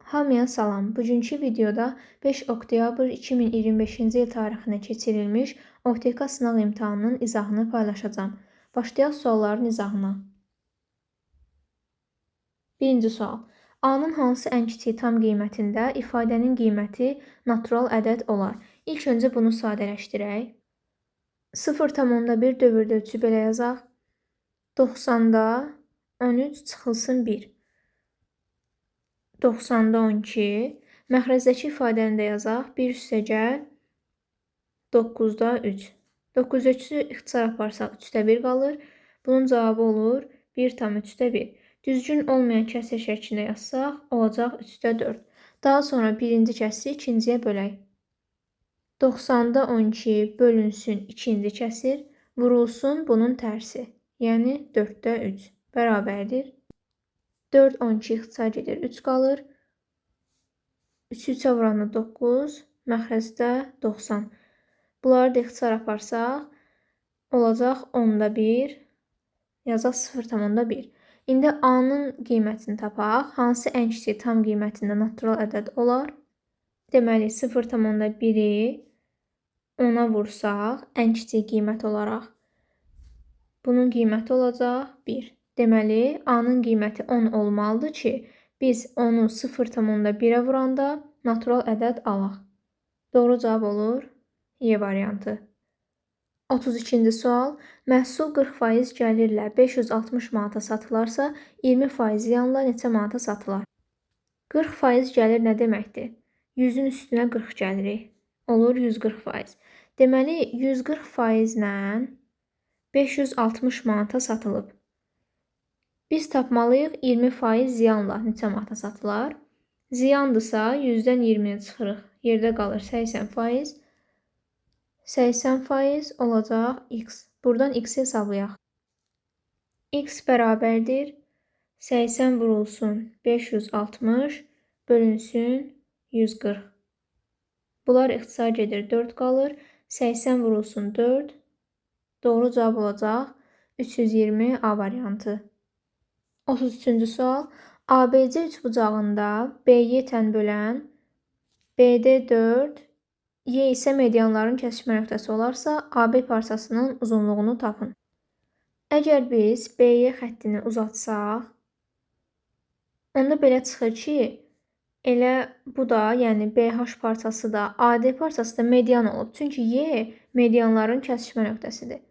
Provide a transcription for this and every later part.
Hamıya salam. Bugünkü videoda 5 oktyabr 2025-ci il tarixinə keçirilmiş OTK sınaq imtahanının izahını paylaşacağım. Başlayaq sualların izahına. Birinci sual. A-nın hansı ən kiçik tam qiymətində ifadənin qiyməti natural ədəd olar? İlk öncə bunu sadələşdirək. 0,1 dövrdə ölçü belə yazaq. 90-da 13 çıxılsın 1. 90-da 12. Məxrəzdəki ifadəni də yazaq. 1 üstə gəl 9-da 3. 9-da 3-ü ixtisar aparsaq 3-də 1 qalır. Bunun cavabı olur 1,3-də 1. Düzgün olmayan kəsr şəklində yazsaq olacaq 3-də 4. Daha sonra birinci kəsri ikinciyə bölək. 90-da 12 bölünsün ikinci kəsir, vurulsun bunun tərsi. Yəni 4-də 3 bərabərdir. 4, 12 ixtisar gedir, 3 qalır. 3-ü 3-ə vuranda 9, məxrəcdə 90. Bunları da ixtisar aparsaq, olacaq 10-da 1, yazaq 0,1. İndi A-nın qiymətini tapaq. Hansı ən kiçik tam qiymətində natural ədəd olar? Deməli, 0,1-i 10-a vursaq, ən kiçik qiymət olaraq bunun qiyməti olacaq 1. Deməli, A-nın qiyməti 10 olmalıdır ki, biz onu 0,1-ə vuranda natural ədəd alaq. Doğru cavab olur E variantı. 32-ci sual. Məhsul 40% gəlirlə 560 manata satılarsa, 20% ziyanla neçə manata satılar? 40% gəlir nə deməkdir? 100-ün üstünə 40 gəlirik. Olur 140%. Deməli, 140% ilə 560 manata satılıb. Biz tapmalıyıq 20% ziyanla neçə manata satılar? Ziyandırsa 100-dən 20-ni çıxırıq. Yerdə qalır 80%. 80% olacaq x. Buradan x hesablayaq. X bərabərdir 80 vurulsun 560 bölünsün 140. Bunlar ixtisar gedir 4 qalır. 80 vurulsun 4. Doğru cavab olacaq 320 A variantı. 33-cü sual. ABC üçbucağında BY tən bölən, BD 4, Y isə medianların kəsişmə nöqtəsi olarsa, AB parçasının uzunluğunu tapın. Əgər biz BY xəttini uzatsaq, onda belə çıxır ki, elə bu da, yəni BH parçası da, AD parçası da median olub. Çünki Y medianların kəsişmə nöqtəsidir.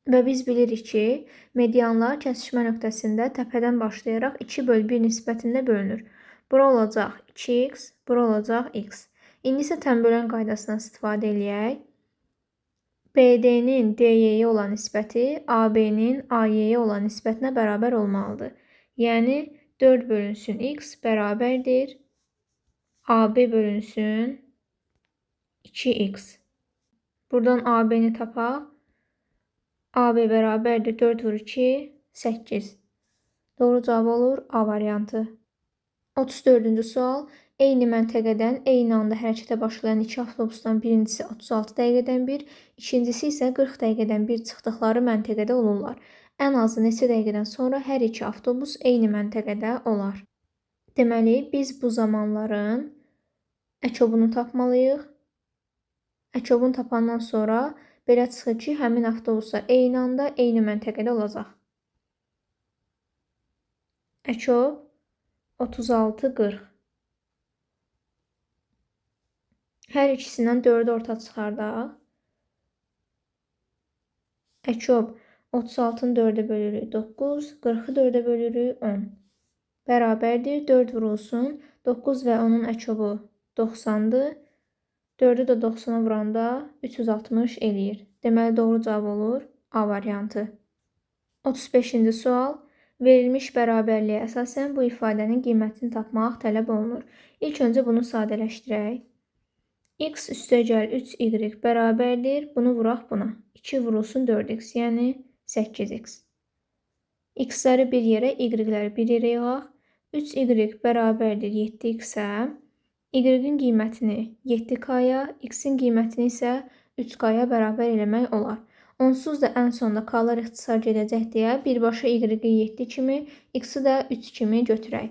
Və biz bilirik ki, medianlar kəsişmə nöqtəsində təpədən başlayaraq 2/1 nisbətində bölünür. Bura olacaq 2x, bura olacaq x. İndi isə tənbölən qaydasından istifadə edək. BD-nin DY-yə olan nisbəti AB-nin AY-yə olan nisbətinə bərabər olmalıdır. Yəni 4 bölünsün x bərabərdir AB bölünsün 2x. Buradan AB-ni tapaq. AB bərabərdir 4 vur 2, 8. Doğru cavab olur A variantı. 34-cü sual. Eyni məntəqədən eyni anda hərəkətə başlayan iki avtobusdan birincisi 36 dəqiqədən bir, ikincisi isə 40 dəqiqədən bir çıxdıqları məntəqədə olurlar. Ən azı neçə dəqiqədən sonra hər iki avtobus eyni məntəqədə olar. Deməli, biz bu zamanların əkobunu tapmalıyıq. Əkobunu tapandan sonra belə çıxır ki, həmin avtobuslar eyni anda eyni məntəqədə olacaq. Əkob 36, 40. Hər ikisindən 4-ü orta çıxardaq. Əkob 36-nı 4-ə bölürük 9, 40-ı 4-ə bölürük 10. Bərabərdir 4 vurulsun 9 və onun əkobu 90-dır. 4-ü də 90-a vuranda 360 eləyir. Deməli, doğru cavab olur A variantı. 35-ci sual. Verilmiş bərabərliyə əsasən bu ifadənin qiymətini tapmaq tələb olunur. İlk öncə bunu sadələşdirək. X üstəgəl 3y bərabərdir. Bunu vuraq buna. 2 vurulsun 4x, yəni 8x. X-ləri bir yerə, y-ləri bir yerə yığaq. 3y bərabərdir 7x-ə. Y-in qiymətini 7k-ya, x-in qiymətini isə 3k-ya bərabər eləmək olar. Onsuz da ən sonda k-lar ixtisar gedəcək deyə birbaşa y-i 7 kimi, x-i də 3 kimi götürək.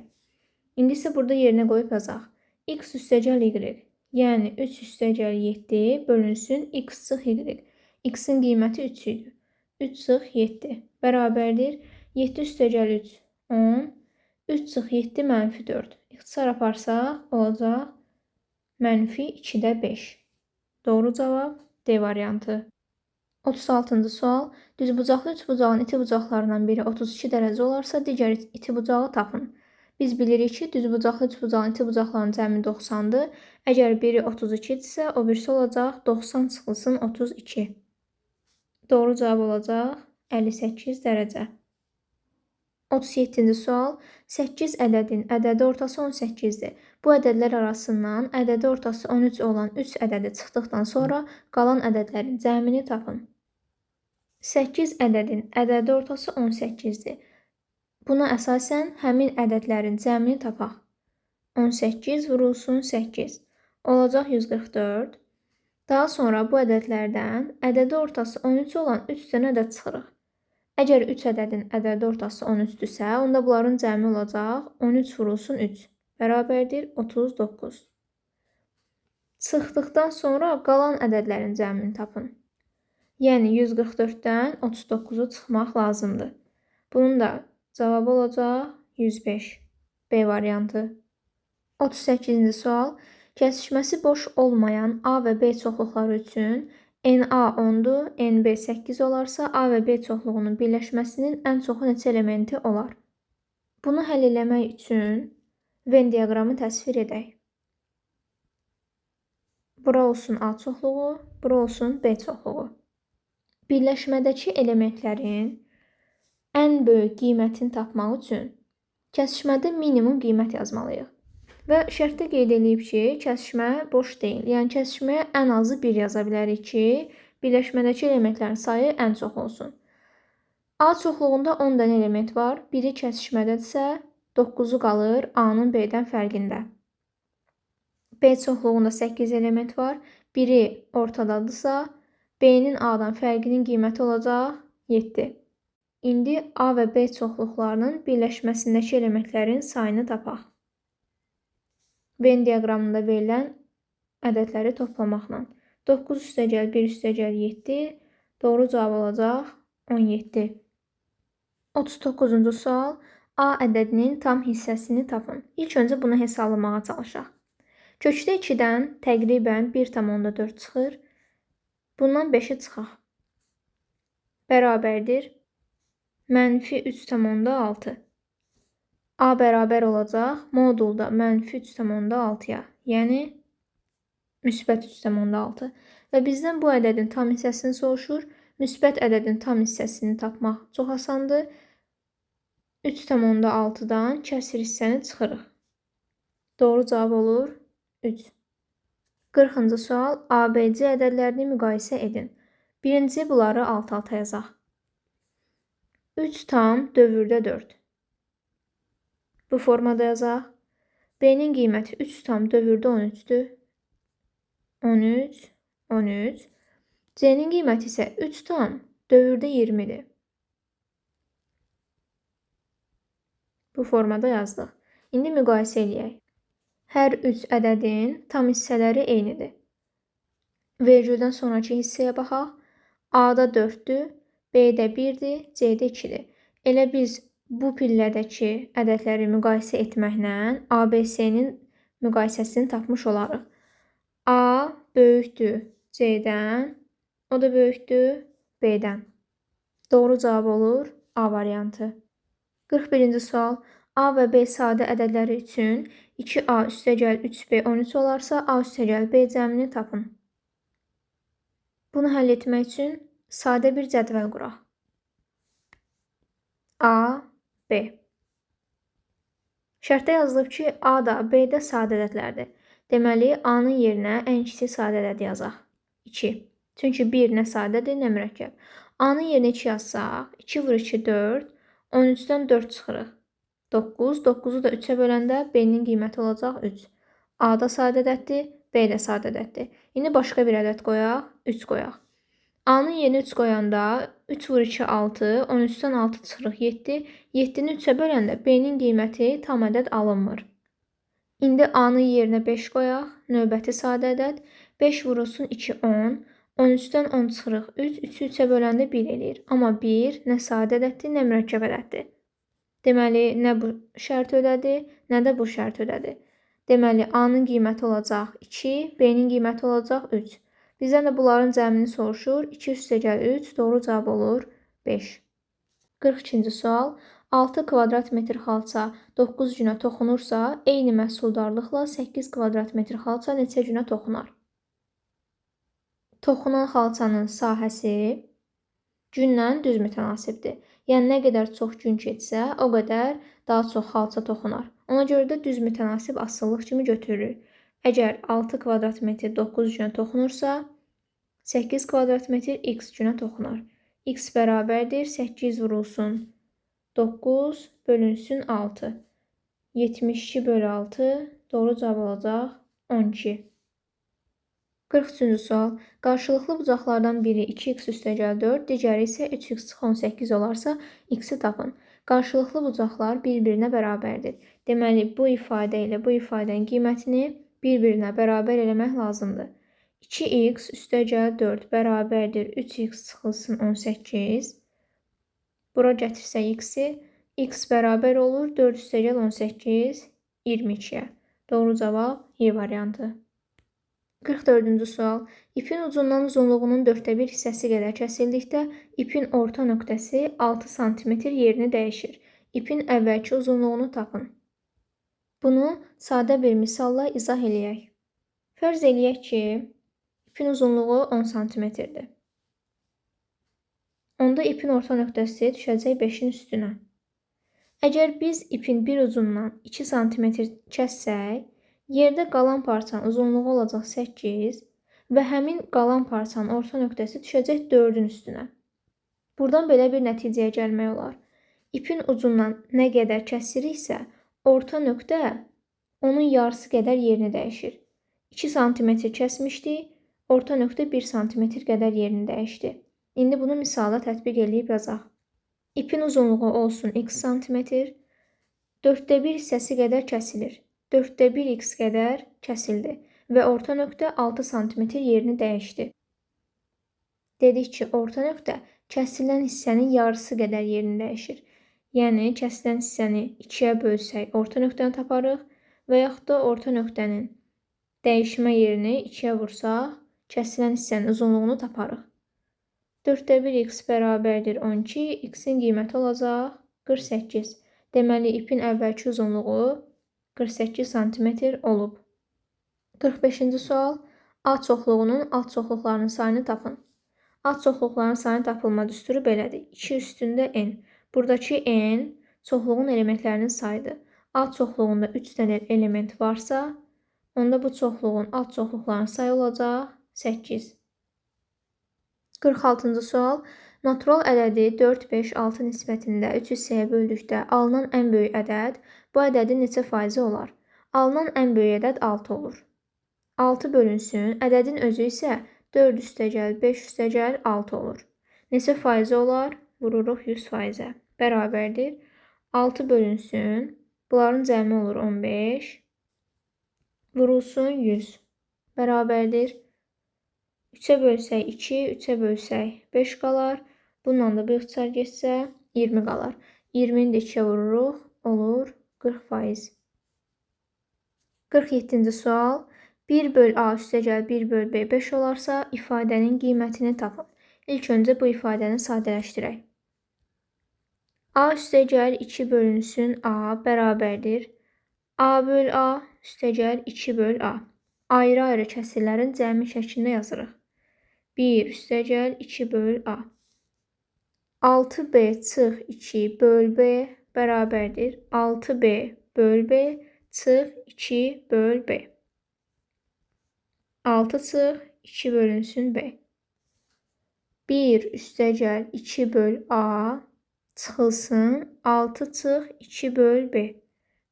İndi isə burada yerinə qoyub yazaq. X üstəgəl y. Yəni 3 üstəgəl 7 bölünsün x çıx y. X-in qiyməti 3 idi. 3 çıx 7 bərabərdir. 7 üstəgəl 3 10. 3 çıx 7 mənfi 4. İxtisar aparsaq olacaq mənfi 2-də 5. Doğru cavab D variantı. 36-cı sual. Düzbucaqlı üçbucağın iti bucaqlarından biri 32 dərəcə olarsa, digər iti bucağı tapın. Biz bilirik ki, düzbucaqlı üçbucağın iti bucaqlarının cəmi 90-dır. Əgər biri 32-dirsə, o birisi olacaq 90 çıxılsın 32. Doğru cavab olacaq 58 dərəcə. 37-ci sual. 8 ədədin ədədi ortası 18-dir. Bu ədədlər arasından ədədi ortası 13 olan 3 ədədi çıxdıqdan sonra qalan ədədlərin cəmini tapın. 8 ədədin ədədi ortası 18-dir. Buna əsasən həmin ədədlərin cəmini tapaq. 18 vurulsun 8 olacaq 144. Daha sonra bu ədədlərdən ədədi ortası 13 olan 3 dənə ədəd çıxırıq. Əgər 3 ədədin ədədi ortası 13-dürsə, onda bunların cəmi olacaq 13 vurulsun 3 bərabərdir 39. Çıxdıqdan sonra qalan ədədlərin cəmini tapın. Yəni 144-dən 39-u çıxmaq lazımdır. Bunun da cavabı olacaq 105. B variantı. 38-ci sual. Kəsişməsi boş olmayan A və B çoxluqları üçün NA 10-dur, NB 8 olarsa A və B çoxluğunun birləşməsinin ən çoxu neçə elementi olar? Bunu həll etmək üçün Venn diaqramı təsvir edək. Bura olsun A çoxluğu, bura olsun B çoxluğu. Birləşmədəki elementlərin ən böyük qiymətini tapmaq üçün kəsişmədə minimum qiymət yazmalıyıq. Və şərtdə qeyd edilib ki, kəsişmə boş deyil. Yəni kəsişməyə ən azı 1 yaza bilərik ki, birləşmədəki elementlərin sayı ən çox olsun. A çoxluğunda 10 dənə element var. Biri kəsişmədədirsə, 9-u qalır A-nın B-dən fərqində. B çoxluğunda 8 element var. Biri ortadadırsa, B-nin A-dan fərqinin qiyməti olacaq 7. İndi A və B çoxluqlarının birləşməsindəki elementlərin sayını tapaq. Venn diaqramında verilən ədədləri toplamaqla. 9 üstəgəl 1 üstəgəl 7 doğru cavab olacaq 17. 39-cu sual. A ədədinin tam hissəsini tapın. İlk öncə bunu hesablamağa çalışaq. Kökdə 2-dən təqribən 1,4 çıxır. Bundan 5-i çıxaq. Bərabərdir. Mənfi 3,6. A bərabər olacaq modulda mənfi 3,6-ya. Yəni müsbət 3,6. Və bizdən bu ədədin tam hissəsini soruşur. Müsbət ədədin tam hissəsini tapmaq çox asandır. 3,6-dan kəsr hissəni çıxırıq. Doğru cavab olur 3. 40-cı sual. ABC ədədlərini müqayisə edin. Birinci bunları alt-alta yazaq. 3 tam dövrdə 4. Bu formada yazaq. B-nin qiyməti 3 tam dövrdə 13-dür. 13, 13. C-nin qiyməti isə 3 tam dövrdə 20-dir. Bu formada yazdıq. İndi müqayisə edək. Hər 3 ədədin tam hissələri eynidir. Vergüldən sonraki hissəyə baxaq. A-da 4-dür, B-də 1-dir, C-də 2-dir. Elə biz bu pillədəki ədədləri müqayisə etməklə ABC-nin müqayisəsini tapmış olarıq. A böyükdür C-dən, o da böyükdür B-dən. Doğru cavab olur A variantı. 41-ci sual. A və B sadə ədədləri üçün 2A üstəgəl 3B 13 olarsa, A üstəgəl B cəmini tapın. Bunu həll etmək üçün sadə bir cədvəl quraq. A, B. Şərtdə yazılıb ki, A da B də sadə ədədlərdir. Deməli, A-nın yerinə ən kiçik sadə ədəd yazaq. 2. Çünki 1 nə sadədir, nə mürəkkəb. A-nın yerinə 2 yazsaq, 2 vur 2, 4. 13-dən 4 çıxırıq. 9. 9-u da 3-ə böləndə B-nin qiyməti olacaq 3. A da sadə ədəddir, B də sadə ədəddir. İndi başqa bir ədəd qoyaq, 3 qoyaq. A-nın yerinə 3 qoyanda 3 vur 2, 6. 13-dən 6 çıxırıq 7. 7-ni 3-ə böləndə B-nin qiyməti tam ədəd alınmır. İndi A-nın yerinə 5 qoyaq. Növbəti sadə ədəd. 5 vurulsun 2, 10. 13-dən 10 çıxırıq 3. 3-ü 3-ə böləndə 1 eləyir. Amma 1 nə sadə ədəddir, nə mürəkkəb ədəddir. Deməli, nə bu şərt ödədi, nə də bu şərt ödədi. Deməli, A-nın qiyməti olacaq 2, B-nin qiyməti olacaq 3. Bizdən də bunların cəmini soruşur. 2 üstəgəl 3, doğru cavab olur 5. 42-ci sual. 6 kvadrat metr xalça 9 günə toxunursa, eyni məhsuldarlıqla 8 kvadrat metr xalça neçə günə toxunar? Toxunan xalçanın sahəsi günlə düz mütənasibdir. Yəni, nə qədər çox gün keçsə, o qədər daha çox xalça toxunar. Ona görə də düz mütənasib asıllıq kimi götürürük. Əgər 6 kvadrat metr 9 günə toxunursa, 8 kvadrat metr x günə toxunar. X bərabərdir 8 vurulsun 9 bölünsün 6. 72 bölü 6 doğru cavab olacaq 12. 43-cü sual. Qarşılıqlı bucaqlardan biri 2x üstəgəl 4, digəri isə 3x çıx 18 olarsa, x-i tapın. Qarşılıqlı bucaqlar bir-birinə bərabərdir. Deməli, bu ifadə ilə bu ifadənin qiymətini bir-birinə bərabər eləmək lazımdır. 2x üstəgəl 4 bərabərdir 3x çıxılsın 18. Bura gətirsək x-i, x bərabər olur 4 üstəgəl 18, 22-yə. Doğru cavab Y variantı. 44-cü sual. İpin ucundan uzunluğunun 1/4 hissəsi qədər kəsildikdə, ipin orta nöqtəsi 6 sm yerini dəyişir. İpin əvvəlki uzunluğunu tapın. Bunu sadə bir misalla izah eləyək. Fərz eləyək ki, ipin uzunluğu 10 sm-dir. Onda ipin orta nöqtəsi düşəcək 5-in üstünə. Əgər biz ipin bir ucundan 2 sm kəssək, yerdə qalan parçanın uzunluğu olacaq 8 və həmin qalan parçanın orta nöqtəsi düşəcək 4-ün üstünə. Buradan belə bir nəticəyə gəlmək olar. İpin ucundan nə qədər kəsiriksə, orta nöqtə onun yarısı qədər yerini dəyişir. 2 sm kəsmişdik, orta nöqtə 1 sm qədər yerini dəyişdi. İndi bunu misala tətbiq edib yazaq. İpin uzunluğu olsun x sm, 1/4 hissəsi qədər kəsilir. 1/4 x qədər kəsildi və orta nöqtə 6 sm yerini dəyişdi. Dedik ki, orta nöqtə kəsilən hissənin yarısı qədər yerini dəyişir. Yəni, kəsilən hissəni 2-yə bölsək, orta nöqtəni taparıq və yaxud da orta nöqtənin dəyişmə yerini 2-yə vursaq, kəsilən hissənin uzunluğunu taparıq. 1/4 x bərabərdir 12, x-in qiyməti olacaq 48. Deməli, ipin əvvəlki uzunluğu 48 sm olub. 45-ci sual. A çoxluğunun alt çoxluqlarının sayını tapın. Alt çoxluqlarının sayını tapılma düsturu belədir. 2 üstündə n. Buradakı n çoxluğun elementlərinin sayıdır. Alt çoxluğunda 3 dənə element varsa, onda bu çoxluğun alt çoxluqlarının sayı olacaq 8. 46-cı sual. Natural ədədi 4, 5, 6 nisbətində 3 hissəyə böldükdə alınan ən böyük ədəd bu ədədin neçə faizi olar? Alınan ən böyük ədəd 6 olur. 6 bölünsün, ədədin özü isə 4 üstəgəl 5 üstəgəl 6 olur. Neçə faizi olar? Vururuq 100%-ə. Bərabərdir. 6 bölünsün, bunların cəmi olur 15. Vurulsun 100. Bərabərdir. 3-ə bölsək 2, 3-ə bölsək 5 qalar. Bununla da bu ixtisar geçsə 20 qalar. 20-ni də 2-yə vururuq, olur 40%. 47-ci sual. 1 böl A üstəgəl 1 böl B 5 olarsa, ifadənin qiymətini tapın. İlk öncə bu ifadəni sadələşdirək. A üstəgəl 2 bölünsün A bərabərdir. A böl A üstəgəl 2 böl A. Ayrı-ayrı kəsirlərin cəmi şəklində yazırıq. 1 üstəgəl 2 böl A. 6B çıx 2 böl B bərabərdir. 6B böl B çıx 2 böl B. 6 çıx 2 bölünsün B. 1 üstəgəl 2 böl A çıxılsın 6 çıx 2 böl B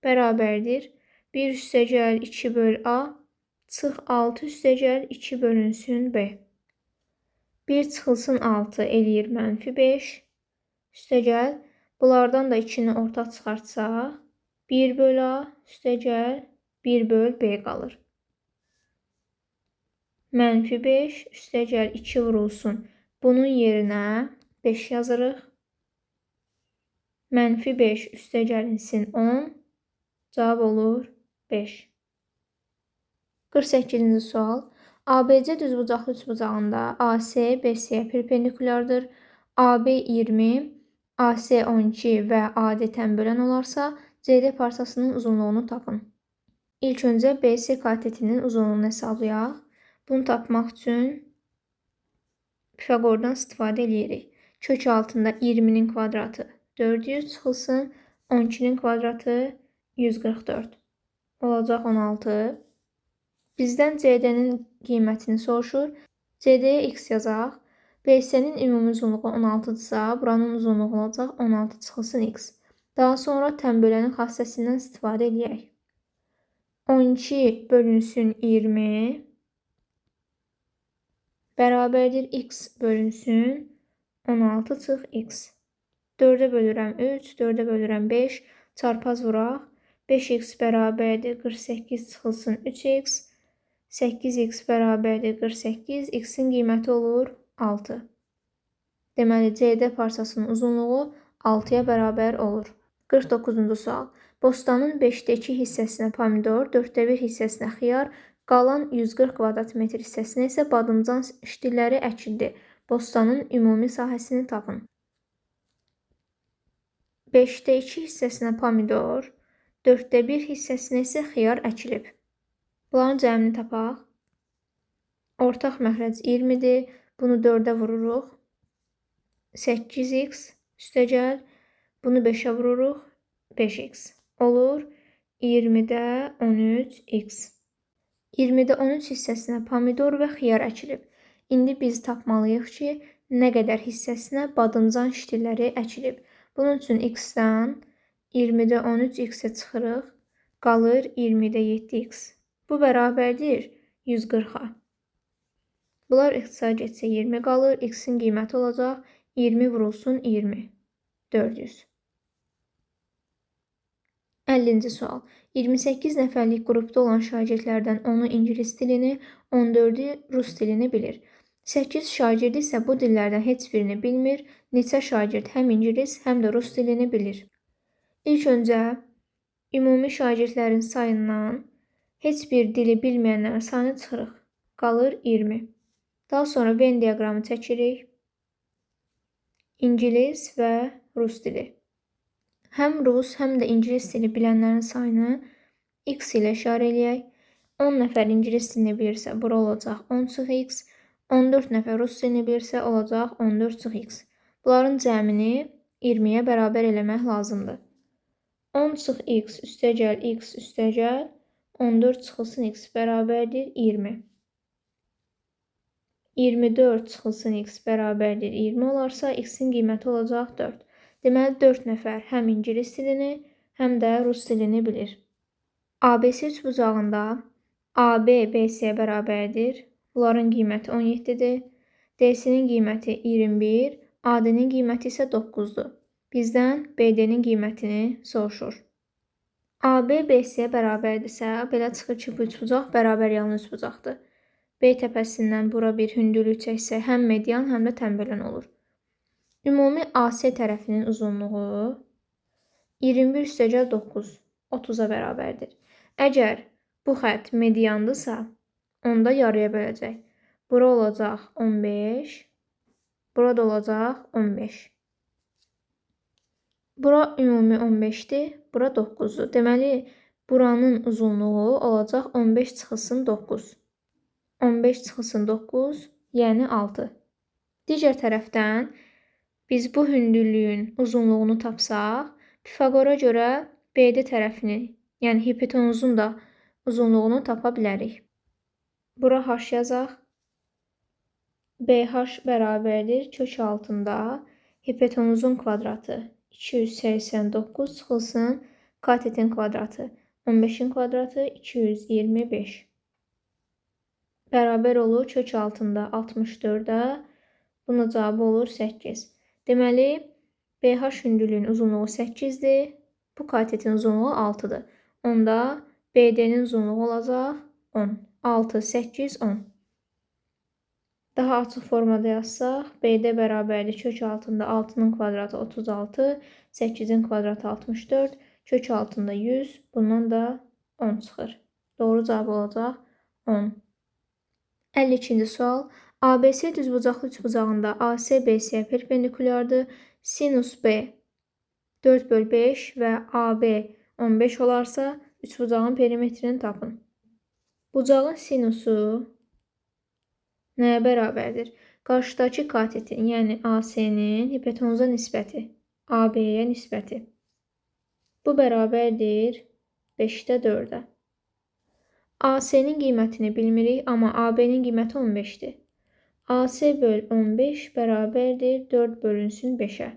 bərabərdir. 1 üstəgəl 2 böl A çıx 6 üstəgəl 2 bölünsün B. 1 çıxılsın 6 eləyir -5. Üstəgəl bunlardan da 2-ni ortaq çıxartsaq 1 böl A üstəgəl 1 böl B qalır. -5 üstəgəl 2 vurulsun. Bunun yerinə 5 yazırıq. -5 üstəgəlinsin 10. Cavab olur 5. 48-ci sual. ABC düzbucaqlı üçbucağında AC BC-yə perpendikulardır. AB 20, AC 12 və AD tənbölən olarsa, CD parçasının uzunluğunu tapın. İlk öncə BC katetinin uzunluğunu hesablayaq. Bunu tapmaq üçün Pifaqordan istifadə edirik. Kök altında 20-nin kvadratı 400 çıxılsın, 12-nin kvadratı 144. Olacaq 16. Bizdən CD-nin qiymətini soruşur. CD-yə x yazaq. BC-nin ümumi uzunluğu 16-dırsa, buranın uzunluğu olacaq 16 çıxılsın x. Daha sonra tənbölənin xassəsindən istifadə edək. 12 bölünsün 20 bərabərdir x bölünsün 16 çıx x. 4-ə bölürəm 3, 4-ə bölürəm 5, çarpaz vuraq. 5x bərabərdir 48 çıxılsın 3x. 8x bərabərdir 48, x-in qiyməti olur 6. Deməli, CD parçasının uzunluğu 6-ya bərabər olur. 49-cu sual. Bostanın 5-də 2 hissəsinə pomidor, 4-də 1 hissəsinə xiyar, qalan 140 kvadrat metr hissəsinə isə badımcan ştilləri əkildi. Bostanın ümumi sahəsini tapın. 5-də 2 hissəsinə pomidor, 4-də 1 hissəsinə isə xiyar əkilib. Bunların cəmini tapaq. Ortaq məxrəc 20-dir. Bunu 4-ə vururuq. 8x üstəgəl. Bunu 5-ə vururuq. 5x. Olur 20-də 13x. 20-də 13 hissəsinə pomidor və xiyar əkilib. İndi biz tapmalıyıq ki, nə qədər hissəsinə badımcan ştilləri əkilib. Bunun üçün x-dən 20-də 13x-ə çıxırıq. Qalır 20-də 7x. Bu bərabərdir 140-a. Bunlar ixtisar getsə 20 qalır. X-in qiyməti olacaq 20 vurulsun 20. 400. 50-ci sual. 28 nəfərlik qrupda olan şagirdlərdən 10-u ingilis dilini, 14-ü rus dilini bilir. 8 şagird isə bu dillərdən heç birini bilmir. Neçə şagird həm ingilis, həm də rus dilini bilir. İlk öncə ümumi şagirdlərin sayından heç bir dili bilməyənlərin sayını çıxırıq. Qalır 20. Daha sonra Venn diaqramı çəkirik. İngilis və rus dili. Həm rus, həm də ingilis dili bilənlərin sayını x ilə işarə eləyək. 10 nəfər ingilis dilini bilirsə, bura olacaq 10 çıx x. 14 nəfər rus dilini bilirsə, olacaq 14 çıx x. Bunların cəmini 20-yə bərabər eləmək lazımdır. 10 çıx x üstəgəl x üstəgəl 14 çıxılsın x bərabərdir 20. 24 çıxılsın x bərabərdir 20 olarsa, x-in qiyməti olacaq 4. Deməli, 4 nəfər həm ingilis dilini, həm də rus dilini bilir. ABC üçbucağında AB BC-yə bərabərdir. Bunların qiyməti 17-dir. DC-nin qiyməti 21, AD-nin qiyməti isə 9-dur. Bizdən BD-nin qiymətini soruşur. AB BC-yə bərabərdirsə, belə çıxır ki, bu üçbucaq bərabər yanlı üçbucaqdır. B təpəsindən bura bir hündürlük çəksə, həm median, həm də tənbölən olur. Ümumi AC tərəfinin uzunluğu 21 üstəgəl 9, 30-a bərabərdir. Əgər bu xətt mediandırsa, onda yarıya böləcək. Bura olacaq 15, bura da olacaq 15. Bura ümumi 15-dir, bura 9-dur. Deməli, buranın uzunluğu olacaq 15 çıxılsın 9. 15 çıxılsın 9, yəni 6. Digər tərəfdən biz bu hündürlüyün uzunluğunu tapsaq, Pifaqora görə BD tərəfini, yəni hipotenuzun da uzunluğunu tapa bilərik. Bura h yazaq. BH bərabərdir kök altında hipotenuzun kvadratı 289 çıxılsın katetin kvadratı 15-in kvadratı 225. Bərabər olur kök altında 64-ə. Bunun cavabı olur 8. Deməli, BH hündürlüyün uzunluğu 8-dir. Bu katetin uzunluğu 6-dır. Onda BD-nin uzunluğu olacaq 10. 6, 8, 10. Daha açıq formada yazsaq, BD bərabərdir kök altında 6-nın kvadratı 36, 8-in kvadratı 64, kök altında 100, bundan da 10 çıxır. Doğru cavab olacaq 10. 52-ci sual. ABC düzbucaqlı üçbucağında AC BC-yə perpendikulyardır. Sinus B 4/5 və AB 15 olarsa, üçbucağın perimetrini tapın. Bucağın sinusu nəyə bərabərdir? Qarşıdakı katetin, yəni AC-nin hipotenuza nisbəti, AB-yə nisbəti. Bu bərabərdir 5-də 4-ə. AC-nin qiymətini bilmirik, amma AB-nin qiyməti 15-dir. AC böl 15 bərabərdir 4 bölünsün 5-ə.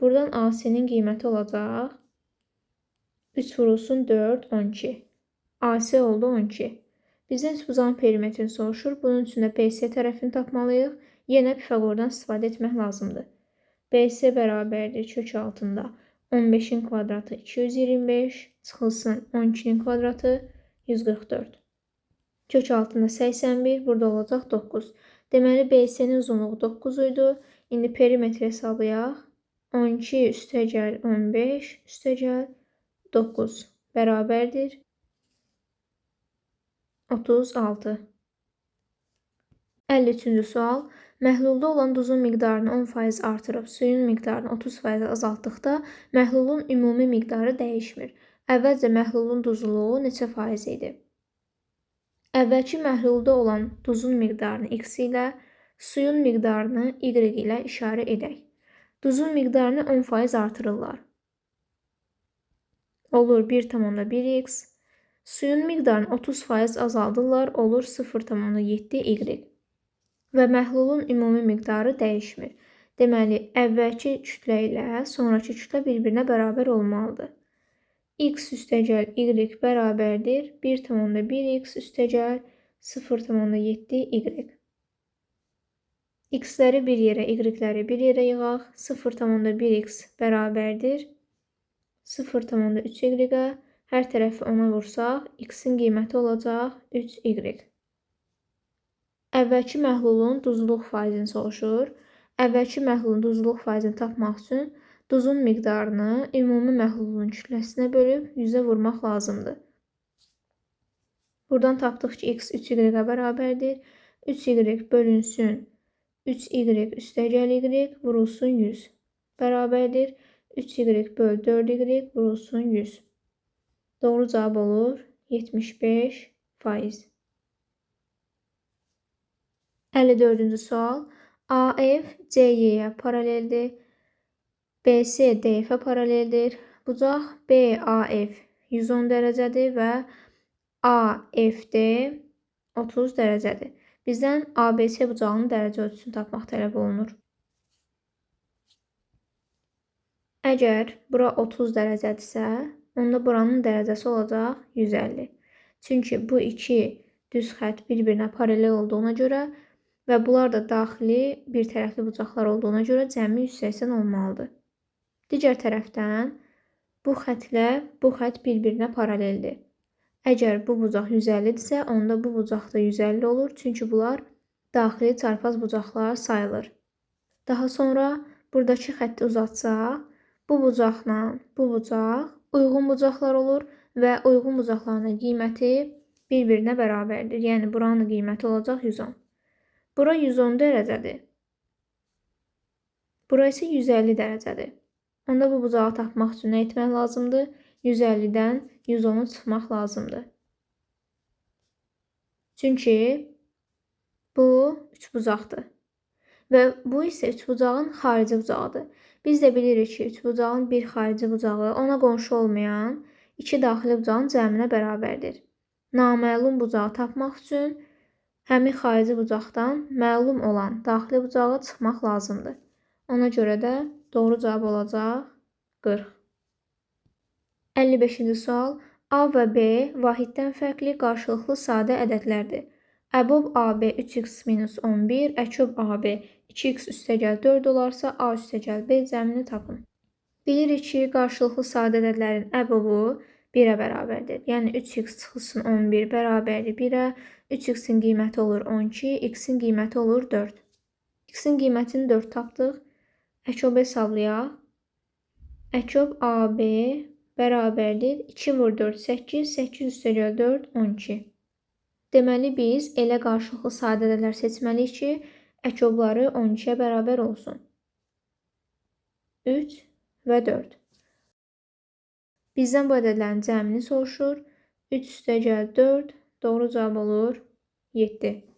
Buradan AC-nin qiyməti olacaq 3 vurulsun 4, 12. AC oldu 12. Bizdən üçbucağın perimetrini soruşur. Bunun üçün də BC tərəfini tapmalıyıq. Yenə Pifaqordan istifadə etmək lazımdır. BC bərabərdir kök altında 15-in kvadratı 225 çıxılsın 12-nin kvadratı 144. Kök altında 81, burada olacaq 9. Deməli, BC-nin uzunluğu 9 idi. İndi perimetri hesablayaq. 12 üstəgəl 15 üstəgəl 9 bərabərdir 36. 53-cü sual. Məhlulda olan duzun miqdarını 10% artırıb suyun miqdarını 30% azaltdıqda məhlulun ümumi miqdarı dəyişmir. Əvvəlcə məhlulun duzluluğu neçə faiz idi? Əvvəlki məhlulda olan duzun miqdarını x ilə, suyun miqdarını y ilə işarə edək. Duzun miqdarını 10% artırırlar. Olur 1,1x. Suyun miqdarını 30% azaldırlar. Olur 0,7y. Və məhlulun ümumi miqdarı dəyişmir. Deməli, əvvəlki kütlə ilə sonraki kütlə bir-birinə bərabər olmalıdır. X üstəgəl y bərabərdir 1,1x üstəgəl 0,7y. X-ləri bir yerə, y-ləri bir yerə yığaq. 0,1x bərabərdir 0,3y. Hər tərəfi 10-a vursaq, x-in qiyməti olacaq 3y. Əvvəlki məhlulun duzluq faizini soruşur. Əvvəlki məhlulun duzluq faizini tapmaq üçün duzun miqdarını ümumi məhlulun kütləsinə bölüb 100-ə vurmaq lazımdır. Buradan tapdıq ki, x 3y-ə bərabərdir. 3y bölünsün 3y üstəgəl y vurulsun 100 bərabərdir. 3y böl 4y vurulsun 100. Doğru cavab olur 75%. 54-cü sual. AF CY-yə paraleldir. BC DF-ə paraleldir. Bucaq BAF 110 dərəcədir və AFD 30 dərəcədir. Bizdən ABC bucağının dərəcə ölçüsünü tapmaq tələb olunur. Əgər bura 30 dərəcədirsə, onda buranın dərəcəsi olacaq 150. Çünki bu iki düz xətt bir-birinə paralel olduğuna görə və bunlar da daxili bir tərəfli bucaqlar olduğuna görə cəmi 180 olmalıdır. Digər tərəfdən bu xəttlə bu xətt bir-birinə paraleldir. Əgər bu bucaq 150-dirsə, onda bu bucaq da 150 olur. Çünki bunlar daxili çarpaz bucaqlar sayılır. Daha sonra buradakı xətti uzatsaq, bu bucaqla bu bucaq uyğun bucaqlar olur və uyğun bucaqların qiyməti bir-birinə bərabərdir. Yəni, buranın qiyməti olacaq 110. Bura 110 dərəcədir. Bura isə 150 dərəcədir. Onda bu bucağı tapmaq üçün nə etmək lazımdır? 150-dən 110-u çıxmaq lazımdır. Çünki bu üçbucaqdır. Və bu isə üçbucağın xarici bucağıdır. Biz də bilirik ki, üçbucağın bir xarici bucağı ona qonşu olmayan iki daxili bucağın cəminə bərabərdir. Naməlum bucağı tapmaq üçün həmin xarici bucaqdan məlum olan daxili bucağa çıxmaq lazımdır. Ona görə də doğru cavab olacaq 40. 55-ci sual. A və B vahiddən fərqli qarşılıqlı sadə ədədlərdir. Əbob AB 3x-11, Əkob AB 2x üstəgəl 4 olarsa, A üstəgəl B cəmini tapın. Bilirik ki, qarşılıqlı sadə ədədlərin əbobu 1-ə bərabərdir. Yəni 3x çıxılsın 11 bərabərdir 1-ə. 3x-in qiyməti olur 12, x-in qiyməti olur 4. X-in qiymətini 4 tapdıq. Əkob hesablayaq. Əkob AB bərabərdir 2 vur 4 8, 8 üstəgəl 4 12. Deməli biz elə qarşılıqlı sadələlər seçməliyik ki, əkobları 12-yə bərabər olsun. 3 və 4. Bizdən bu ədədlərin cəmini soruşur. 3 üstəgəl 4 doğru cavab olur 7.